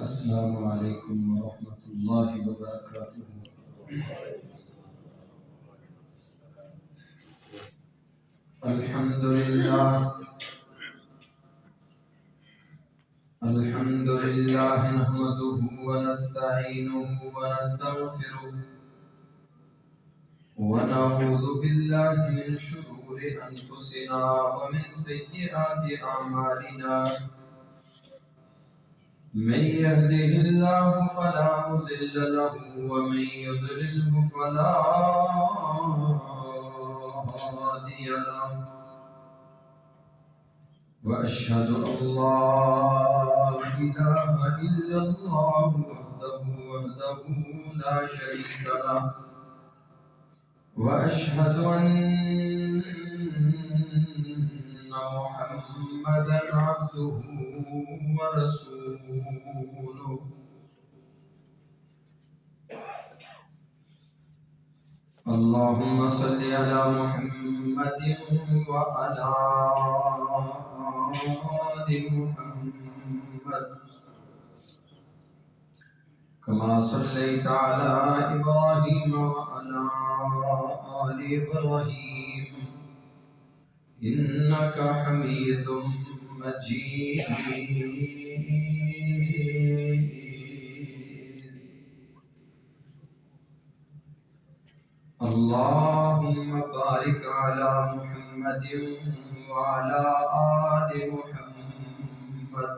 السلام علیکم ورحمۃ اللہ وبرکاتہ۔ الحمد للہ نحمده ونستعینه ونستغفره ونعوذ باللہ من شرور انفسنا ومن سیئات اعمالنا، من يهده الله فلا مضل له ومن يضلله فلا هادي له، وأشهد أن لا إله إلا الله وحده لا شريك له، وأشهد أن محمدا عبده ورسوله، اللهم صل على محمد وعلى آل محمد كما صليت على إبراهيم وعلى آل إبراهيم إنك حميد مجيد۔ اللهم بارك على محمد وعلى آل محمد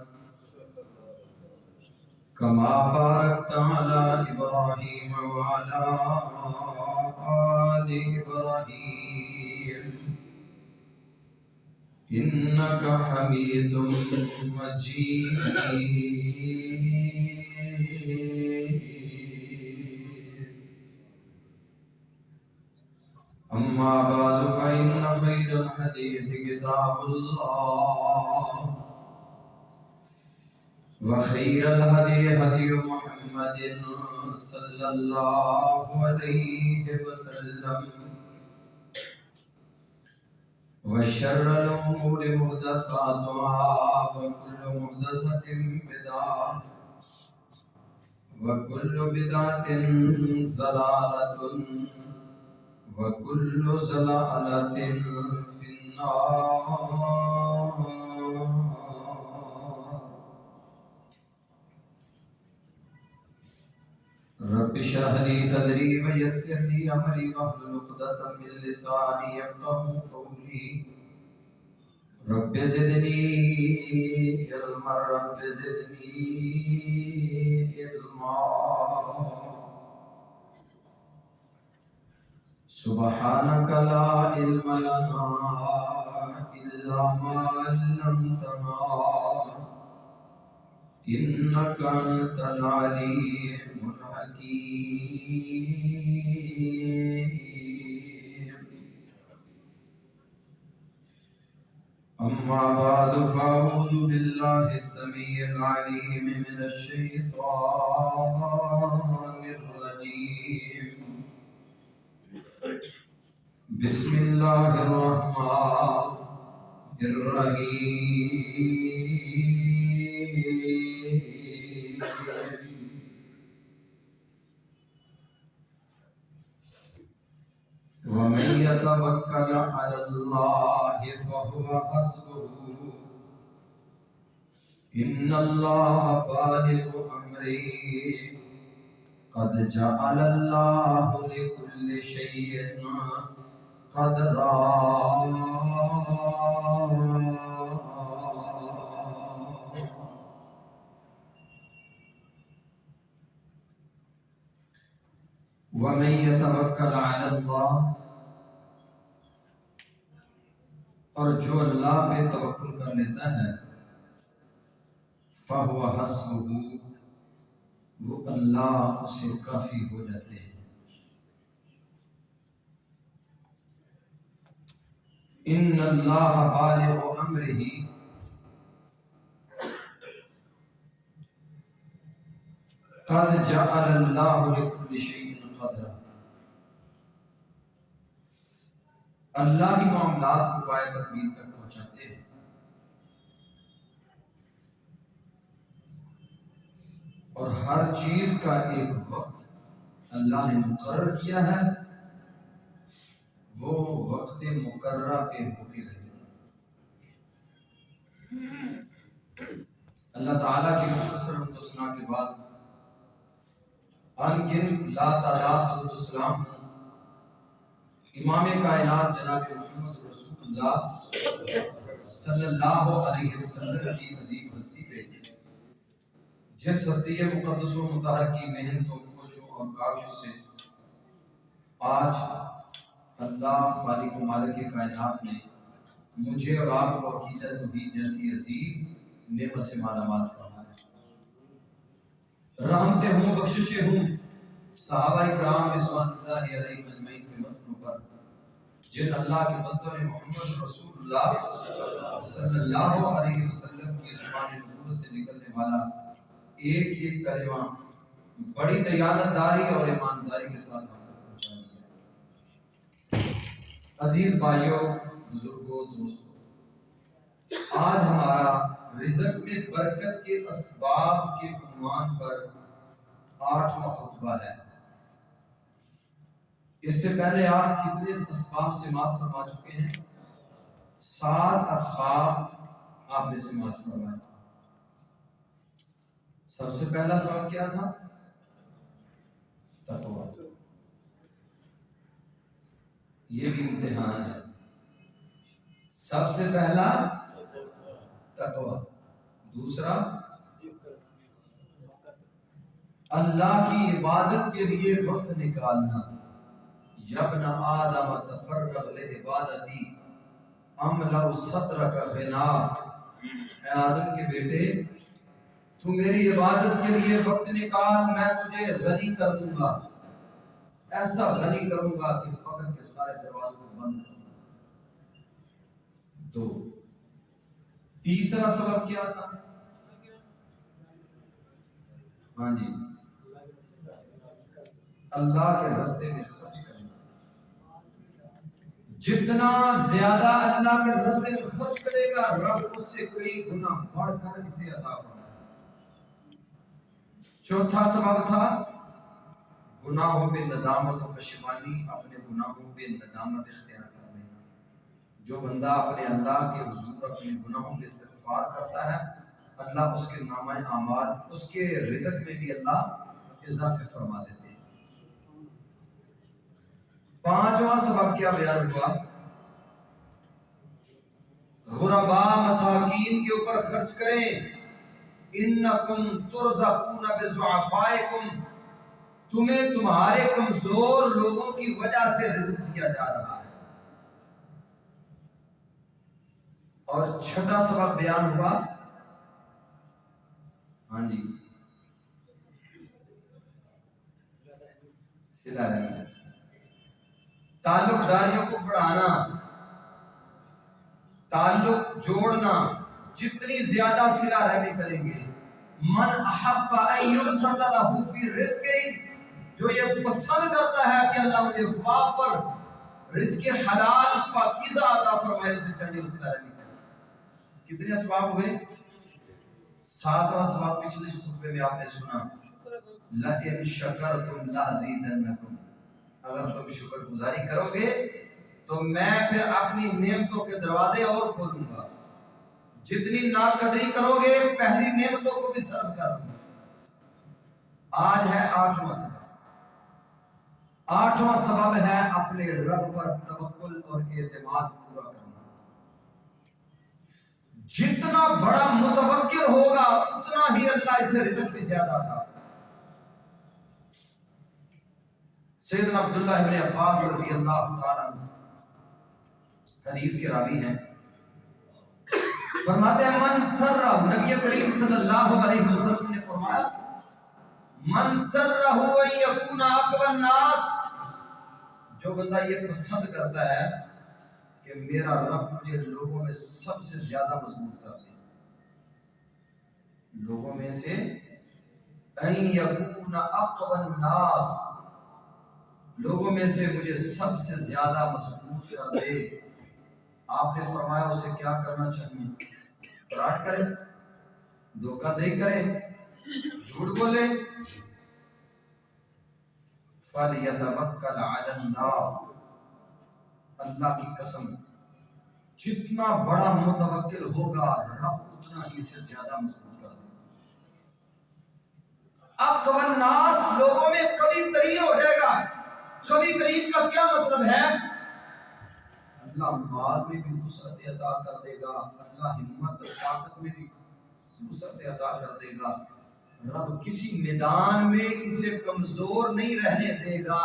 كما باركت على إبراهيم وعلى آل إبراهيم إنك حميد مجيد۔ أما بعد فإن خير الحديث كتاب الله، وخير الهدي هدي محمد صلى الله عليه وسلم، وشر الأمور محدثاتها، وكل محدثة بدعة، وكل بدعة ضلالة، وكل ضلالة في النار۔ رب اشرح لي صدري ويسر لي أمري واحلل عقدة من لساني يفقهوا قولي، رب زدني علما، رب زدني علما۔ سبحانك لا علم لنا إلا ما علمتنا إنك أنت العليم الحكيم۔ أما بعد فأعوذ بالله السميع العليم من الشيطان الرجيم، بسم الله الرحمن الرحيم۔ ومن يتوكل على الله فهو حسبه، إن الله بالغ أمره، قد جعل الله لكل شيء قدرا۔ ومن يتوکل علی اللہ، اور جو اللہ پہ توکل کر لیتا ہے، فَهُوَ حَسْبُهُ، وہ اللہ اسے کافی ہو جاتے ہیں۔ ان اللہ بالغ امرہ، قد جعل اللہ لكل شیء قدرا، اللہ ہی معاملات کو پائے تکمیل تک پہنچاتے ہیں۔ اور ہر چیز کا ایک وقت اللہ نے مقرر کیا ہے، وہ وقت مقررہ پہ ہو کے رہے گا۔ اللہ تعالیٰ کی مختصر حمد و ثنا کے بعد ان گن لا تعداد درود و سلام امام کائنات جناب محمد رسول اللہ صلی اللہ علیہ وسلم کی عظیم ہستی پہ، جس ہستی مقدس و مطہر کی محنتوں، کوششوں اور کاوشوں سے آج اللہ خالق و مالک کائنات نے مجھے اور آپ کو عقیدہ توحید جیسی عظیم نعمت سے مالا مال فرمایا۔ رحمتیں ہوں، بخششیں ہوں صحابہ کرام رضوان اللہ علیہ اجمعین کے متنوں پر، جن اللہ کے بندوں نے محمد رسول اللہ صلی اللہ علیہ وسلم کی زبان نبوت سے نکلنے والا ایک ایک کلمہ بڑی دیانتداری اور ایمانداری کے ساتھ ہم تک پہنچا دیا۔ عزیز بھائیوں، بزرگوں، دوستوں، آج ہمارا رزق میں برکت کے اسباب کے عنوان پر 8واں خطبہ ہے۔ اس سے پہلے آپ کتنے اسباب سماعت فرما چکے ہیں؟ 7 اسباب آپ نے سماعت فرمائے۔ سب سے پہلا سبب کیا تھا؟ تقویٰ۔ یہ بھی امتحان ہے۔ سب سے پہلا تقویٰ، دوسرا اللہ کی عبادت کے لیے وقت نکالنا۔ یابن آدم تفرغ لعبادتی املأ صدرک غنا، اے آدم کے بیٹے تو میری عبادت کے لیے وقت نکال، میں تجھے غنی کر دوں گا، ایسا غنی کروں گا کہ فقر کے سارے دروازوں کو بند کر دوں گا۔ 2، تیسرا سبب کیا تھا؟ ہاں جی، اللہ کے راستے میں خرچ کرنا۔ جتنا زیادہ اللہ کے راستے میں خرچ کرے گا، رب اس سے کئی گنا بڑھ کر اسے عطا فرمائے گا۔ چوتھا سبب تھا گناہوں پہ ندامت و پشیمانی، اپنے گناہوں پہ ندامت اختیار کر لینا۔ جو بندہ اپنے اللہ کے حضور اپنے گناہوں پہ استغفار کرتا ہے، اللہ اس کے نامہ اعمال، اس کے رزق میں بھی اللہ اضافے فرما دیتے ہیں۔ 5واں سبب کیا بیان ہوا؟ غرباء مساکین کے اوپر خرچ کریں۔ انکم ترزقون بضعفائکم، تمہیں تمہارے کمزور لوگوں کی وجہ سے رزق دیا جا رہا ہے۔ اور 6واں سبب بیان ہوا، ہاں جی، صلہ رحمی، تعلق داریوں کو بڑھانا، تعلق جوڑنا۔ جتنی زیادہ صلہ رحمی کریں گے، من احب ان یبسط له فی رزقہ، جو یہ پسند کرتا ہے کہ اللہ مجھے وافر رزق حلال پاکیزہ عطا فرمائے، اسے چاہیے صلہ رحمی کرے۔ کتنے اسباب ہوئے؟ 7واں سبب پچھلے خطبے میں آپ نے سنا، لَئِن شَكَرْتُمْ لَأَزِيدَنَّكُمْ، اگر تم شکر گزاری کرو گے تو میں پھر اپنی نعمتوں کے دروازے اور کھولوں گا۔ جتنی ناقدری کرو گے پہلی نعمتوں کو بھی سرد کر دوں گا۔ آج ہے 8واں سبب۔ 8واں سبب ہے اپنے رب پر توکل اور اعتماد پورا کرنا۔ جتنا بڑا متوکل ہوگا اتنا ہی اللہ اسے رزق بھی زیادہ عطا فرمائے۔ سیدنا عبداللہ ابن عباس رضی اللہ تعالیٰ عنہ حدیث کے راوی ہیں، فرماتے ہیں من سرہ، نبی کریم صلی اللہ علیہ وسلم نے فرمایا، من سرہ ان یکون اقوی الناس، جو بندہ یہ پسند کرتا ہے کہ میرا رب مجھے لوگوں میں سب سے زیادہ مضبوط کر دے، لوگوں میں سے ان یکون اقوی الناس، لوگوں میں سے مجھے سب سے زیادہ مضبوط کر دے، آپ نے فرمایا اسے کیا کرنا چاہیے؟ فراڈ کرے، دھوکہ دہی کرے، جھوٹ بولے فَلْيَتَوَكَّلْ عَلَى اللَّهِ اللہ کی قسم جتنا بڑا متوکل ہوگا رب اتنا ہی اسے زیادہ مضبوط کر دے گا۔ اقوى الناس لوگوں میں قوی ترین ہو جائے گا۔ قوی ترین کا کیا مطلب ہے؟ اللہ مال میں بھی وسعت عطا کر دے گا، اللہ ہمت اور طاقت میں بھی وسعت عطا کر دے گا، رب کسی میدان میں اسے کمزور نہیں رہنے دے گا۔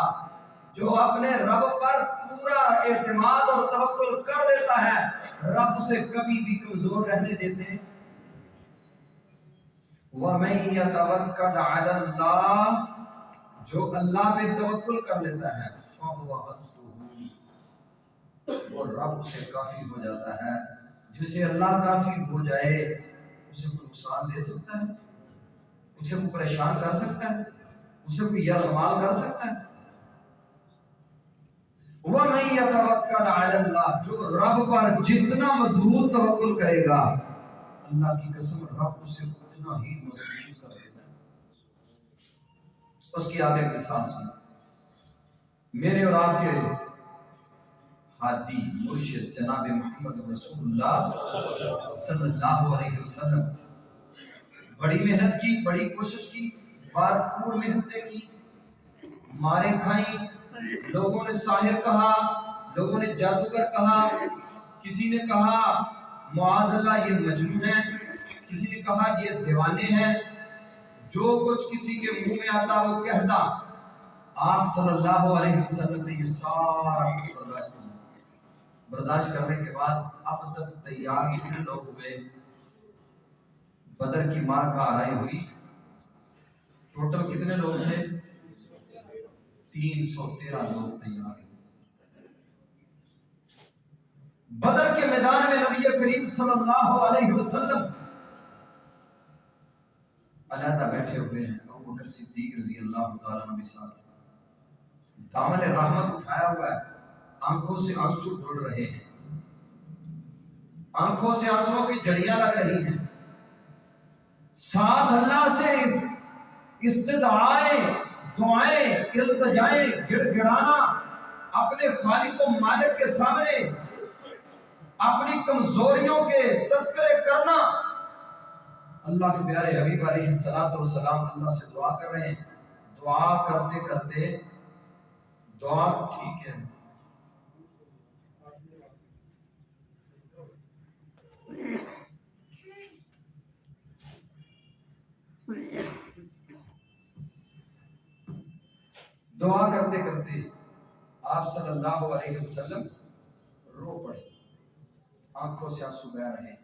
جو اپنے رب پر پورا اعتماد اور توکل کر لیتا ہے رب اسے کبھی بھی کمزور رہنے دیتے۔ وَمَن يَتَوَكَّلْ عَلَى اللَّهِ جو اللہ پہ توکل کر لیتا ہے فَهُوَ حَسْبُهُ وہ رب اسے کافی ہو جاتا ہے۔ جسے اللہ کافی ہو جائے اسے کوئی نقصان دے سکتا ہے؟ اسے کوئی پریشان کر سکتا ہے؟ اسے کوئی یرغمال کر سکتا ہے؟ وَمَن يَتَوَكَّلْ عَلَى اللَّهِ جو رب پر جتنا مضبوط توکل کرے گا اللہ کی قسم رب اسے اتنا ہی مضبوط کر دے گا۔ اس کی آپ ایک مثال سنیں، میرے اور آپ کے ہادی مرشد جناب محمد رسول اللہ صلی اللہ علیہ وسلم بڑی محنت کی، بڑی کوشش کی، بھرپور محنتیں کی، مارے کھائیں، لوگوں نے ساحر کہا، لوگوں نے جادوگر کہا، کسی نے کہا معاذ اللہ یہ مجنون ہے، کسی نے کہا یہ دیوانے ہیں، جو کچھ کسی کے منہ میں آتا وہ کہتا۔ آپ صلی اللہ علیہ وسلم نے یہ سارا برداشت کرنے کے بعد اب تک تیار کتنے لوگ ہوئے؟ بدر کی مار کا آرائی ہوئی، ٹوٹل کتنے لوگ تھے؟ 313 لوگ تیار ہوئے۔ بدر کے میدان میں نبی کریم صلی اللہ علیہ وسلم علیحدہ بیٹھے ہوئے ہیں، ابوبکر صدیق رضی اللہ تعالیٰ عنہ بھی ساتھ، دامن رحمت اٹھایا ہوا ہے، آنکھوں سے آنسو ڈھل رہے ہیں، آنکھوں سے آنسوں کی جھڑیاں لگ رہی ہیں، ساتھ اللہ سے استدعائیں، دعائیں، التجائیں، گڑ گڑانا، اپنے خالق و مالک کے سامنے اپنی کمزوریوں کے تذکرے کرنا۔ اللہ کے پیارے حبیب علیہ السلام اللہ سے دعا کر رہے ہیں، دعا کرتے کرتے دعا ٹھیک ہے دعا کرتے کرتے آپ صلی اللہ علیہ وسلم رو پڑے، آنکھوں سے آنسو بہہ رہے ہیں،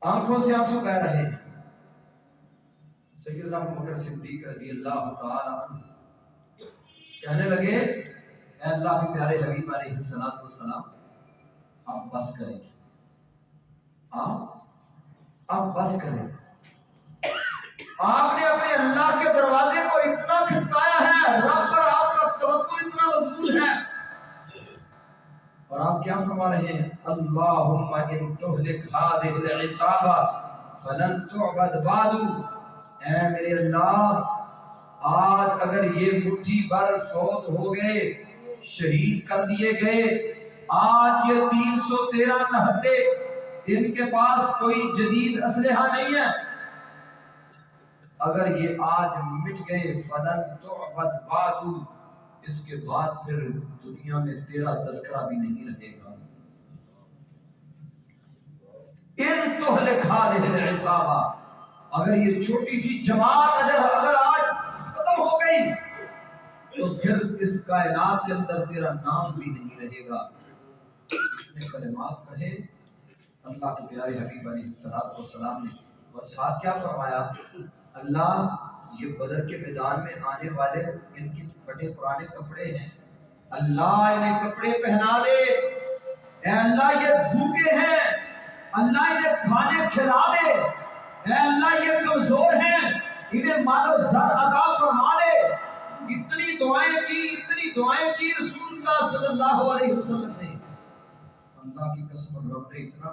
آنکھوں سے آنسو بہہ رہے ہیں۔ سیدنا ابوبکر صدیق رضی اللہ تعالی عنہ کہنے لگے اے اللہ کے پیارے حبیب علیہ السلام آپ بس کریں، آپ بس کریں، آپ نے اپنے اللہ کے دروازے کو اتنا کھٹکایا ہے، رب پر آپ کا توکل اتنا مضبوط ہے، اور آپ کیا فرما رہے ہیں؟ اللہم ان تہلک هذه العصابہ فلن تعبد بعد، اے میرے اللہ آج اگر یہ مٹھی بھر فوت ہو گئے، شہید کر دیے گئے، آج یہ 313 نہتے ان کے پاس کوئی جدید اسلحہ نہیں ہے، اگر یہ آج مٹ گئے فلن تعبد بعد، اس کے بعد پھر دنیا میں تیرا تذکرہ بھی نہیں رہے گا۔ ان تہلک هذه العصابہ، اگر یہ چھوٹی سی جماعت اگر آج ختم ہو گئی تو پھر اس کائنات کے اندر تیرا نام بھی نہیں رہے گا۔ اتنے کلمات کہے اللہ کے پیارے حبیب علیہ السلام نے، اور ساتھ کیا فرمایا؟ اللہ یہ بدر کے میدان میں آنے والے ان کے پھٹے پرانے کپڑے ہیں، اللہ انہیں کپڑے پہنا دے، اے اللہ یہ بھوکے ہیں، اللہ انہیں کھانے کھلا دے، اے اللہ یہ کمزور ہیں انہیں مال و زر عطا فرما دے۔ اتنی دعائیں کی رسول اللہ صلی اللہ علیہ وسلم نے، اللہ کی قسم رب نے اتنا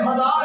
1000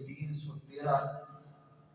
313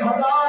1000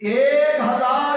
1000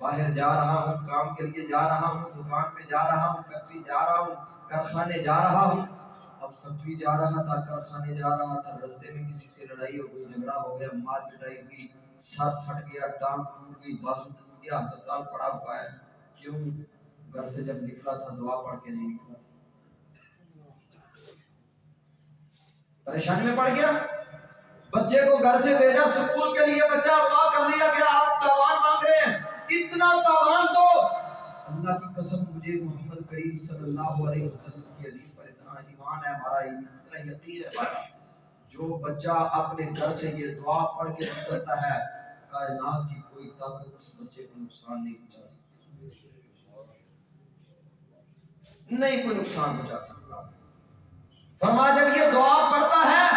باہر جا رہا ہوں، کام کے لیے جا رہا ہوں، دکان پہ جا رہا ہوں، فیکٹری جا رہا ہوں، کارخانے جا رہا ہوں. اب فیکٹری جا رہا تھا، کارخانے جا رہا تھا، رستے میں کسی سے لڑائی ہو گئی، جھگڑا ہو گیا، مار پٹائی ہوئی، سر پھٹ گیا، ٹانگ ٹوٹ گئی، بازو ٹوٹ گیا، ہسپتال پڑا ہوا ہے. کیوں؟ گھر سے جب نکلا تھا دعا پڑھ کے نہیں نکلا. پریشانی میں پڑ گیا. بچے کو گھر سے بھیجا سکول کے لیے، بچہ دعا کر لیا کہ آپ تاوان مانگ رہے ہیں، اتنا تاوان دو. اللہ کی قسم مجھے محمد کریم صلی اللہ علیہ وسلم کی حدیث پر اتنا ایمان ہے ہمارا، اتنا یقین ہے ہمارا، جو بچہ اپنے گھر سے یہ دعا پڑھ کے نکلتا ہے، کائنات کی کوئی طاقت اس بچے کو نقصان نہیں پہنچا سکتی، نہیں کوئی نقصان پہنچا سکتا. فرمایا جب یہ دعا پڑھتا ہے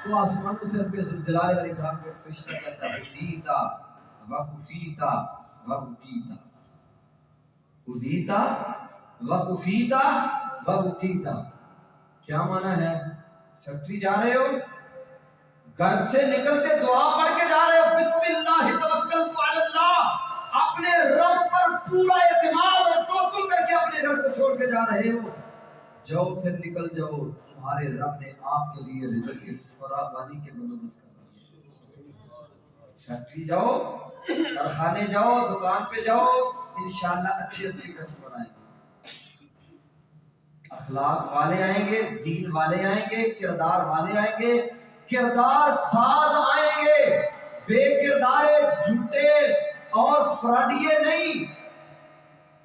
تو آسمانوں سے رب جلال علیہ کرام کے فرشتہ کہتا ہے ادیتا وکفیتا وبکیتا، ادیتا وکفیتا وبکیتا. کیا معنی ہے؟ فیکٹری جا رہے ہو، گھر سے نکلتے دعا پڑھ کے جا رہے ہو، بسم اللہ توکلت علی اللہ، اپنے رب پر پورا اعتماد اور توکل کر کے اپنے گھر کو چھوڑ کے جا رہے ہو. جاؤ پھر نکل جاؤ، تمہارے رب نے آپ کے لیے رزق کی فراوانی کے بندوبست کر دیا. فیکٹری جاؤ، کارخانے جاؤ، دکان پہ جاؤ، انشاءاللہ اچھی کسب بنائیں گے، اخلاق والے آئیں گے، دین والے آئیں گے، کردار والے آئیں گے، کردار ساز آئیں گے، بے کردارے جھوٹے اور فراڈیے نہیں.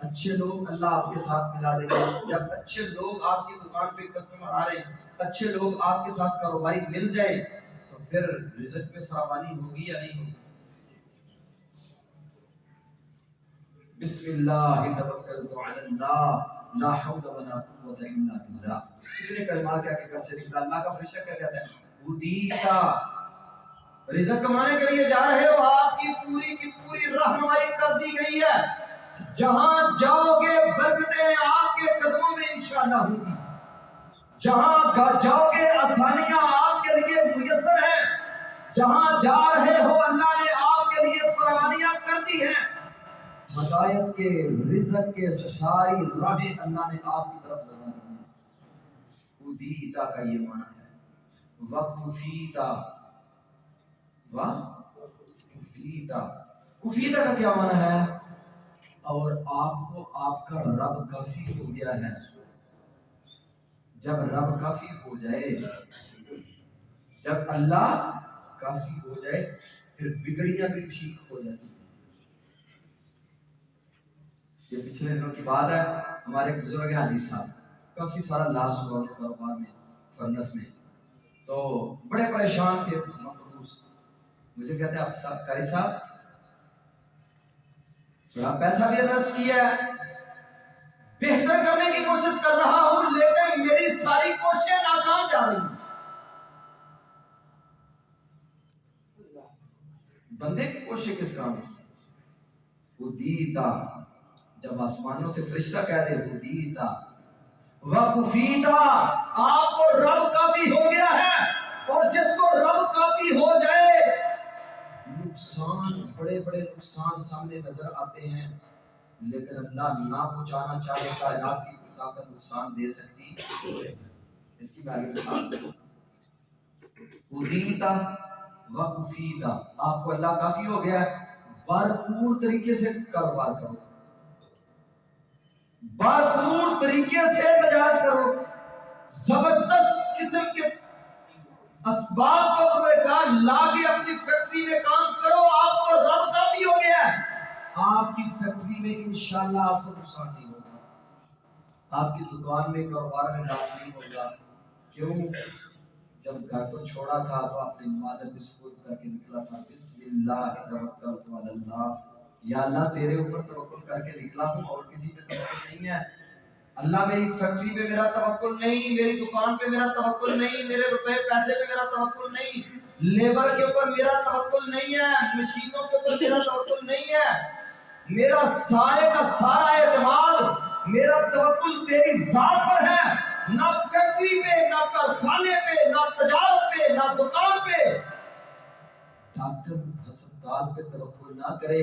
اچھے لوگ اللہ آپ کے ساتھ ملا دیں گے. جب اچھے لوگ آپ کی دکان پہ کسٹمر آ رہے ہیں، اچھے لوگ آپ کے ساتھ کاروباری مل جائیں، تو پھر رزق میں فراوانی ہوگی یا نہیں ہوگی؟ بسم اللہ توکلت علی اللہ لا حول ولا قوت الا باللہ. اتنے کلمات کیا کہ گھر سے نکلا، اللہ کا فرشتہ کیا کہتا ہے ادیتا، رزق کمانے کے لیے جا رہے ہو، آپ کی پوری رہنمائی کر دی گئی ہے. جہاں جاؤ گے برکتیں آپ کے قدموں میں انشاءاللہ ہوں گی، جہاں جاؤ گے آسانیاں آپ کے لیے میسر ہیں، جہاں جا رہے ہو اللہ نے آپ کے لیے فراوانیاں کر دی ہیں. ہدایت کے، رزق کے ساری راہیں اللہ نے آپ کی طرف لگا دی ہیں. ادیتا کا یہ معنی ہے وکفیتا. کفیتا، کفیتا کا کیا معنی ہے؟ اور آپ کو آپ کا رب کافی ہو گیا ہے. جب رب کافی ہو جائے، جب اللہ کافی ہو جائے، پھر بگڑیاں بھی ٹھیک ہو جاتی ہیں. یہ پچھلے دنوں کی بات ہے، ہمارے بزرگ حاجی صاحب کافی سارا لاس ہوا کاروبار میں، فرنس میں، تو بڑے پریشان تھے، مقروض. مجھے کہتے ہیں افسر قاری صاحب بڑا پیسہ بھی انویسٹ کیا ہے، بہتر کرنے کی کوشش کر رہا ہوں، لیکن میری ساری کوششیں ناکام جا رہی ہیں. بندے کی کوشش کس کام کی؟ ادیتا، جب آسمانوں سے فرشتہ کہہ دے ادیتا وکفیتا، آپ کو رب کافی ہو گیا ہے. اور جس کو رب کافی ہو جائے، نقصان، بڑے بڑے نقصان سامنے نظر آتے ہیں، لیکن اللہ نہ پہنچانا چاہے، کائنات کی طاقت نقصان دے سکتی. اس کی آگے مثال ادیتا وکفیتا، آپ کو اللہ کافی ہو گیا ہے، بھرپور طریقے سے کاروبار کرو، بھرپور طریقے سے تجارت کرو، زبردست قسم کے اسباب کو لا کے اپنی فیکٹری میں کام کرو. آپ کو رب کافی ہو گیا ہے، آپ کی فیکٹری میں انشاءاللہ آپ کو نقصان نہیں ہوگا، آپ کی دکان میں، کاروبار میں لاس نہیں ہوگا. کیوں؟ جب گھر کو چھوڑا تھا تو اپنی عبادت کو سپرد کر کے نکلا تھا. بسم اللہ توکلت علی اللہ، یا اللہ تیرے اوپر توکل کر کے نکلا ہوں، اور کسی پہ توکل نہیں ہے. اللہ میری فیکٹری پہ میرا توکل نہیں، میری دکان پہ میرا توکل نہیں، میرے روپے پیسے پہ میرا توکل نہیں، لیبر کے اوپر میرا توکل نہیں ہے، مشینوں کے اوپر میرا توکل نہیں ہے. میرا سارے کا سارا اعتماد، میرا توکل تیری ذات پر ہے، نہ فیکٹری پہ، نہ کارخانے پہ، نہ تجارت پہ، نہ دکان پہ. ڈاکٹر ہسپتال پہ توکل نہ کرے،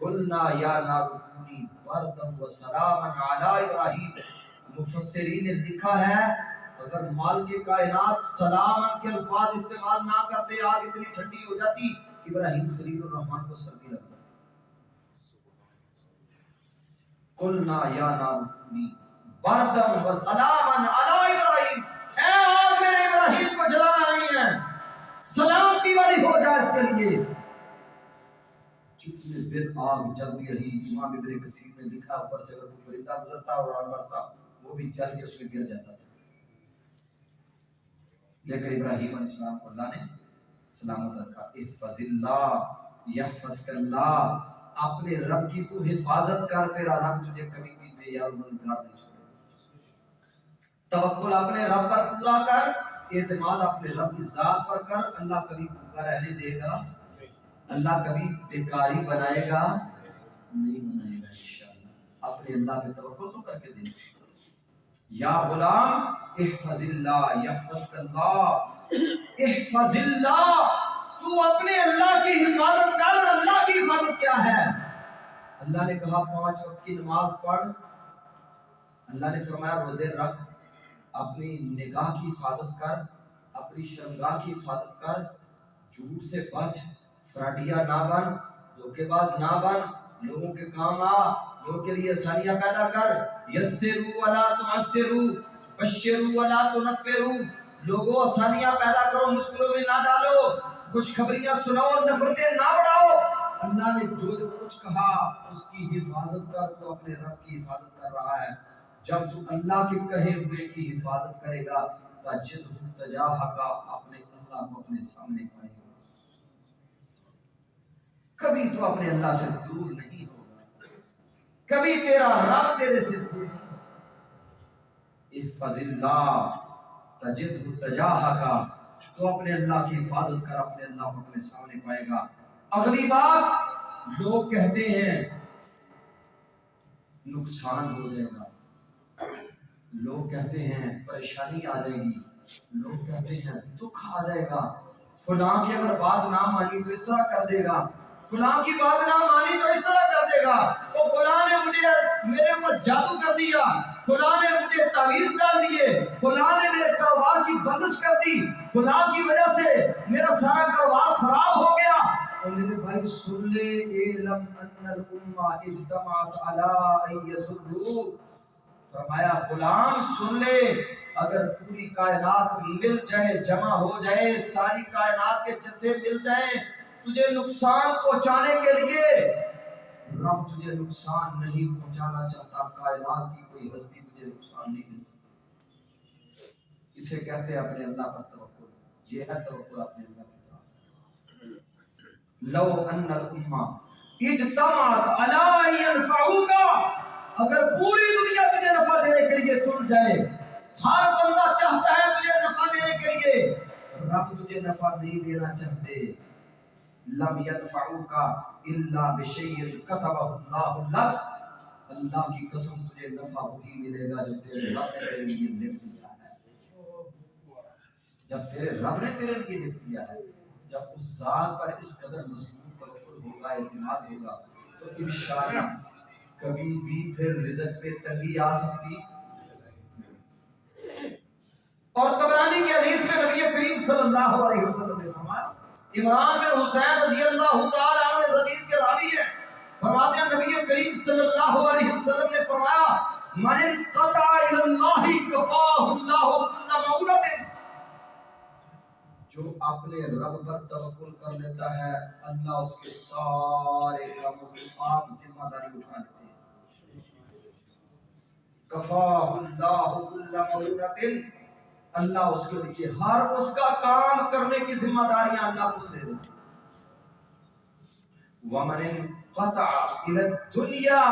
قلنا یا نار کونی بردا وسلاما علی ابراہیم. مفسرین نے لکھا ہے اگر مالک کائنات سلامن کے الفاظ استعمال نہ کرتے آگ اتنی ٹھنڈی ہو جاتی ابراہیم خلیل الرحمن کو سردی لگتی. قلنا یا نار کونی بردا وسلاما علی ابراہیم، اے آگ میرے ابراہیم کو جلانا نہیں ہے، سلامتی والی ہو جائے اس کے لیے. جتنے دن آگ جلتی رہی، امام ابن کثیر نے لکھا اوپر سے اگر کوئی پرندہ گزرتا اور آگ برتا وہ بھی جل کے اس میں گر جاتا تھا. لیکن ابراہیم علیہ السلام کو اللہ نے سلامت رکھا. احفظ اللہ یحفظک اللہ، اپنے رب کی تو حفاظت کر، تیرا رب تجھے کبھی بھی بے یار مددگار نہیں چھوڑے. توکل اپنے رب پر پورا کر، اعتماد اپنے رب کی ذات پر کر. اللہ کبھی بھوکا رہنے دے گا؟ اللہ کبھی بیکاری بنائے گا؟ نہیں بنائے گا انشاءاللہ. اپنے اللہ پہ توکل تو کر کے دیں. یا غلام احفظ اللہ یحفظک اللہ، احفظ اللہ، تو اپنے اللہ کی حفاظت کر. اللہ کی حفاظت کیا ہے؟ اللہ نے کہا 5 وقت کی نماز پڑھ. اللہ نے فرمایا روزے رکھ، اپنی نگاہ کی حفاظت کر، اپنی شرمگاہ کی حفاظت کر، جھوٹ سے بچ، فراڈیا نہ بن، دھوکے باز نہ بن، لوگوں کے کام آ، لوگوں کے لیے آسانیاں پیدا کر. یسروا ولا تعسروا بشروا ولا تنفروا، لوگوں آسانیاں پیدا کرو، مشکلوں میں نہ ڈالو، خوشخبریاں سناؤ، نفرتیں نہ بڑھاؤ. اللہ نے جو کچھ کہا اس کی حفاظت کر. تو اپنے رب کی حفاظت کر رہا ہے. جب تو اللہ کے کہے ہوئے کی حفاظت کرے گا تجدہ تجاہک، اپنے اللہ کو اپنے سامنے پائے گا. کبھی تو اپنے اللہ سے دور نہیں ہوگا، کبھی تیرا رب تیرے سے دور نہیں ہوگا. احفظ اللہ تجدہ تجاہک، تو اپنے اللہ کی حفاظت کر، اپنے اللہ کو اپنے سامنے پائے گا. اگلی بات، لوگ کہتے ہیں نقصان ہو جائے گا، لوگ کہتے ہیں پریشانی آ جائے گی، لوگ کہتے ہیں دکھ آ جائے گا، فلاں کی اگر بات نہ مانی تو اس طرح کر دے گا، فلاں کی بات نہ مانی تو اس طرح کر دے گا، وہ فلاں نے مجھے میرے اوپر جادو کر دیا، فلاں نے مجھے تعویذ ڈال دیے، فلاں نے میرے کاروبار کی بندش کر دی، فلاں کی وجہ سے میرا سارا کاروبار خراب ہو گیا. اور میرے بھائی سن لے، اعلم ان الامہ اجتمعت علی ان یضروک، فرمایا غلام سن لے، اگر پوری کائنات مل جائے، جمع ہو جائے، ساری کائنات کے جتھے مل جائیں تجھے نقصان پہنچانے کے لیے، رب تجھے نقصان نہیں پہنچانا چاہتا. کائنات کی کوئی ہستی تجھے نقصان نہیں دے سکتی. اسے کہتے ہیں اپنے اللہ پر توکل. یہ ہے توکل اپنے اللہ کے ساتھ. لو ان الامہ اجتمعت علی ان ینفعوک، اگر پوری دنیا تجھے نفع دینے کے لیے تل جائے، ہر بندہ چاہتا ہے تجھے نفع دینے کے لیے، رب تجھے نفع نہیں دینا چاہتے. لم ينفعوك الا بشيء كتبه الله لك، اللہ کی قسم تجھے نفع وہی ملے گا جو تیرے رب نے تیرے لیے لکھ دیا ہے. جب تیرے رب نے تیرے لیے لکھ دیا ہے، جب اس ذات پر اس قدر مضبوط توکل ہوگا، اعتماد ہوگا، تو انشاءاللہ کبھی بھی پھر رزق پہ تنگی آ سکتی. اور طبرانی کے حدیث میں نبی کریم صلی اللہ علیہ وسلم نے فرمایا، عمران بن حسین رضی اللہ تعالی عنہ اس حدیث کے راوی ہیں، فرماتے ہیں نبی کریم صلی اللہ علیہ وسلم نے فرمایا من انقطع الی اللہ کفاہ اللہ کل مؤونۃ، جو اپنے رب پر توکل کر لیتا ہے اللہ اس کے سارے کاموں کی آپ ذمہ داری اٹھا لیتے ہیں. کفاہ اللہ کل مؤونۃ، اللہ اس کے لیے ہر اس کا کام کرنے کی ذمہ داریاں اللہ خود دے دیتے. وَمَنِ انْقَطَعَ إِلَى الدُّنْيَا،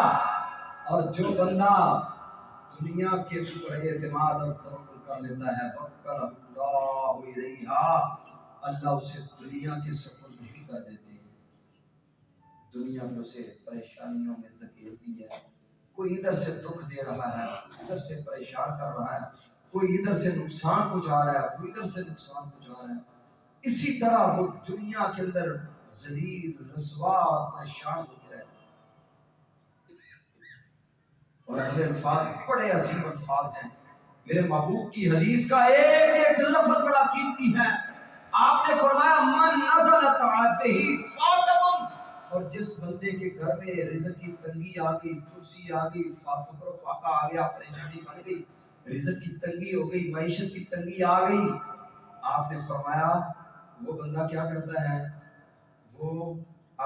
اور جو بندہ دنیا کے اوپر اعتماد اور توکل کر لیتا ہے وَكَّلَهُ اللَّهُ إِلَيْهَا، اللہ اسے دنیا کے سپرد ہی کر دیتے ہیں. دنیا میں اسے پریشانیوں میں دھکیلتی ہے، کوئی ادھر سے دکھ دے رہا ہے، ادھر سے پریشان کر رہا ہے، کوئی ادھر سے نقصان پہنچا رہا ہے، کوئی ادھر سے نقصان پہنچا رہا ہے. اسی طرح وہ دنیا کے اندر ذلیل رسوا پریشان ہو گیا ہے. اور اگلے الفاظ بڑے عظیم الفاظ ہیں. میرے محبوب کی حدیث کا ایک ایک لفظ بڑا قیمتی ہے. آپ نے فرمایا من نزلت علیہ فاقۃ، اور جس بندے کے گھر میں رزق کی تنگی آ گئی، کرسی آ گئی، فقر و فاقہ آ گیا، پریشانی بن گئی، رزق کی تنگی ہو گئی، معیشت کی تنگی آ گئی، آپ نے فرمایا وہ بندہ کیا کرتا ہے؟ وہ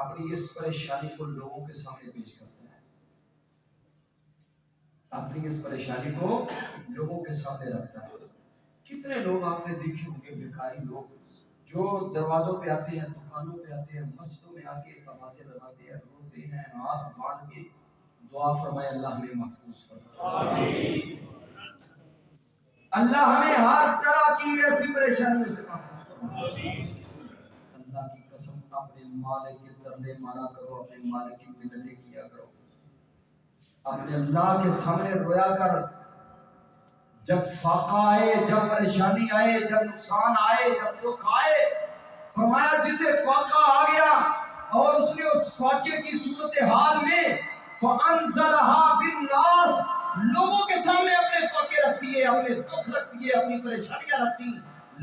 اپنی اس پریشانی کو لوگوں کے سامنے پیش کرتا ہے، اپنی اس پریشانی کو لوگوں کے سامنے رکھتا ہے. کتنے لوگ آپ نے دیکھے ہوں گے بھکاری لوگ جو دروازوں پہ آتے ہیں، دکانوں پہ آتے ہیں، مسجدوں میں آ کے آوازیں لگاتے ہیں، روتے ہیں، ہاتھ باندھ کے دعا فرمائے اللہ ہمیں محفوظ فرمائے، اللہ ہمیں ہر طرح کی ایسی پریشانیوں سے محفوظ فرمائے. اللہ کی قسم اپنے مالک کے ترلے مارا کرو، اپنے مالک کی منتیں کیا کرو، اپنے اللہ کے سامنے رویا کر. جب فاقہ آئے، جب پریشانی آئے، جب نقصان آئے، جب دکھ آئے، فرمایا جسے فاقہ آ گیا اور اس نے اس فاقے کی صورتحال میں فَأَنزَلَهَا بِالنَّاسِ، لوگوں کے سامنے اپنے فاقے رکھ دیے، اپنے دکھ رکھ دیے، اپنی پریشانیاں رکھ دی.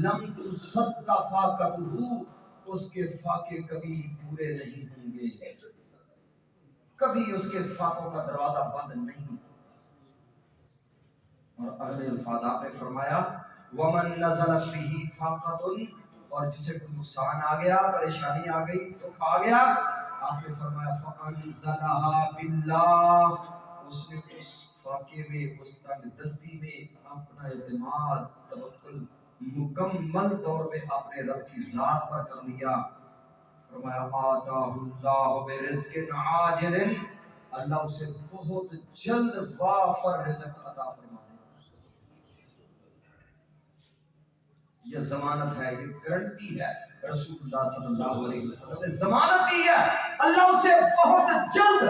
لَمْ تُصَدَّ فَاقَتُهُ، اس کے فاقے کبھی پورے نہیں ہوں گے، کبھی اس کے فاقوں کا دروازہ بند نہیں. اور اگلے الفاظ آپ نے فرمایا وَمَن نَزَلَتْ بِهِ فَاقَةٌ، اور جسے کوئی نقصان آ گیا، پریشانی آ گئی، دکھ آ گیا، آپ نے فرمایا فَأَنزَلَهَا بِاللَّهِ، اس نے اس فاقے میں، اس تنگ دستی میں اپنا اعتماد، توکل مکمل طور پہ اپنے رب کی ذات پر کر لیا. فرمایا آتَاهُ اللَّهُ بِرِزْقٍ عَاجِلٍ، اللہ اسے بہت جلد وافر رزق عطا فرما. یہ ضمانت ہے، یہ گارنٹی ہے، رسول اللہ صلی اللہ علیہ وسلم نے ضمانت دی ہے، اللہ اسے بہت جلد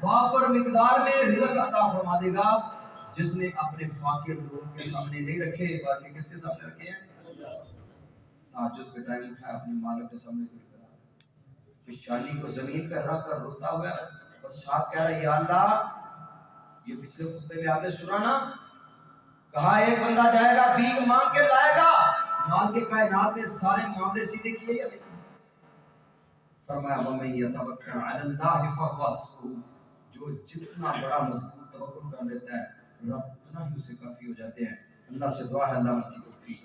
وافر مقدار میں رزق عطا فرما دے گا. جس نے اپنے فاقے لوگوں کے سامنے نہیں رکھے بلکہ کس کے سامنے رکھے ہیں؟ تہجد کے ٹائم اٹھا اپنے مالک کے سامنے کھڑا، پیشانی کو زمین پر رکھ کر روتا ہوا اور ساتھ کہہ رہا ہے یا اللہ. یہ پچھلے خطبے میں آپ نے سنا نا، کہا ایک بندہ جائے گا بھیک مانگ کے لائے گا، مال کے کائنات نے سارے معاملے سیدھے کیے یا نہیں؟ فرمایا وَمَن يَتَوَکَّلْ عَلَى اللَّهِ فَهُوَ حَسْبُهُ، جو جتنا بڑا مضبوط توکل کر لیتا ہے رب اتنا ہی اسے کافی ہو جاتے ہیں. اللہ سے دعا ہے اللہ کی توفیق